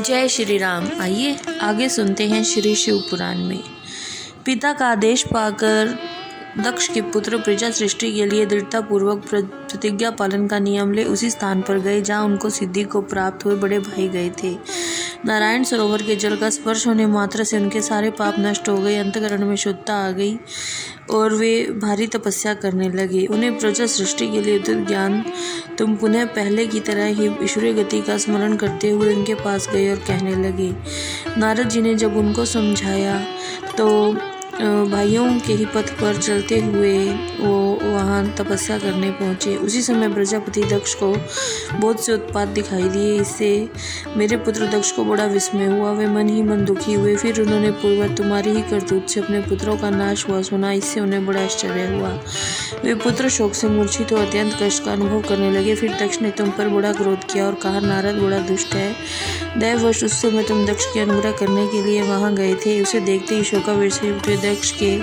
जय श्री राम। आइए आगे सुनते हैं श्री शिव पुराण में। पिता का आदेश पाकर दक्ष के पुत्र प्रजा सृष्टि के लिए दृढ़तापूर्वक प्रतिज्ञा पालन का नियम ले उसी स्थान पर गए जहाँ उनको सिद्धि को प्राप्त हुए बड़े भाई गए थे। नारायण सरोवर के जल का स्पर्श होने मात्र से उनके सारे पाप नष्ट हो गए, अंतःकरण में शुद्धता आ गई और वे भारी तपस्या करने लगे। उन्हें प्रजा सृष्टि के लिए उदित ज्ञान तुम पुनः पहले की तरह ही ईश्वरीय गति का स्मरण करते हुए उनके पास गए और कहने लगे। नारद जी ने जब उनको समझाया तो भाइयों के ही पथ पर चलते हुए वो वहाँ तपस्या करने पहुँचे। उसी समय प्रजापति दक्ष को बहुत से उत्पात दिखाई दिए। इससे मेरे पुत्र दक्ष को बड़ा विस्मय हुआ। वे मन ही मन दुखी हुए। फिर उन्होंने पूर्ववत तुम्हारी ही करतूत से अपने पुत्रों का नाश हुआ सुना। इससे उन्हें बड़ा आश्चर्य हुआ। वे पुत्र शोक से मूर्छित हो अत्यंत कष्ट का अनुभव करने लगे। फिर दक्ष ने तुम पर बड़ा क्रोध किया और कहा, नारद बड़ा दुष्ट है। दैववश उस समय तुम दक्ष की अनुग्रह करने के लिए वहाँ गए थे। उसे देखते ही शोकावेश से उठे दक्ष के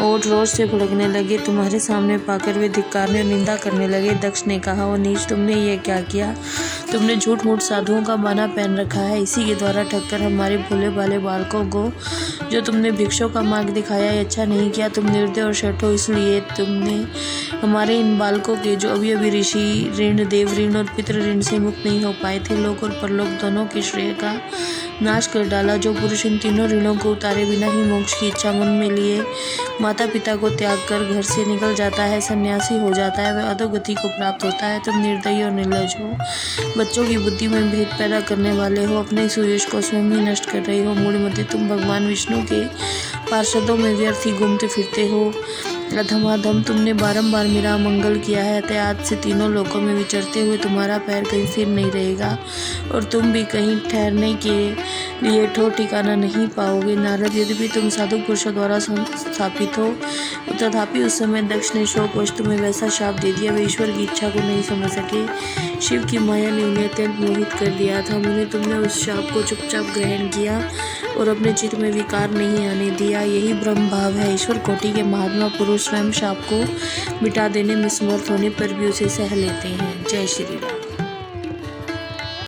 ओठ रोष से भड़कने लगे। तुम्हारे सामने पाकर वे धिक्कारने और निंदा करने लगे। दक्ष ने कहा, ओ नीच, तुमने ये क्या किया? तुमने झूठ मूठ साधुओं का बाना पहन रखा है। इसी के द्वारा ठगकर हमारे भोले भाले बालकों को जो तुमने भिक्षुओं का मार्ग दिखाया है अच्छा नहीं किया। तुम निर्दय और शठ हो, इसलिए तुमने हमारे इन बालकों के जो अभी अभी ऋषि ऋण, देव ऋण और पितृ ऋण से मुक्त नहीं हो पाए थे, लोक और परलोक दोनों के श्रेय का नाश कर डाला। जो पुरुष इन तीनों ऋणों को उतारे बिना ही मोक्ष की इच्छा मन में लिए माता पिता को त्याग कर घर से निकल जाता है, सन्यासी हो जाता है, वह अधोगति को प्राप्त होता है। तुम निर्दयी और निर्लज हो, बच्चों की बुद्धि में भेद पैदा करने वाले हो, अपने सुयश को स्वयं ही नष्ट कर रहे हो। मूढ़मते, तुम भगवान विष्णु के पार्षदों में व्यर्थ ही घूमते फिरते हो। अधमाधम, तुमने बारंबार मेरा अमंगल किया है, अतः आज से तीनों लोकों में विचरते हुए तुम्हारा पैर कहीं स्थिर नहीं रहेगा और तुम भी कहीं ठहरने के लिए ठोर ठिकाना नहीं पाओगे। नारद, यद्यपि तुम साधु पुरुषों द्वारा स्थापित हो, तथापि उस समय दक्ष ने शोकवश तुम्हें वैसा शाप दे दिया। वे ईश्वर की इच्छा को नहीं समझ सके। शिव की माया ने उन्हें अत्यंत मोहित कर दिया था। उन्हें तुमने उस शाप को चुपचाप ग्रहण किया और अपने चित्त में विकार नहीं आने दिया। यही ब्रह्म भाव है। ईश्वर कोटि के महात्मा पुरुष स्वयं शाप को मिटा देने में समर्थ होने पर भी उसे सह लेते हैं। जय श्री राम।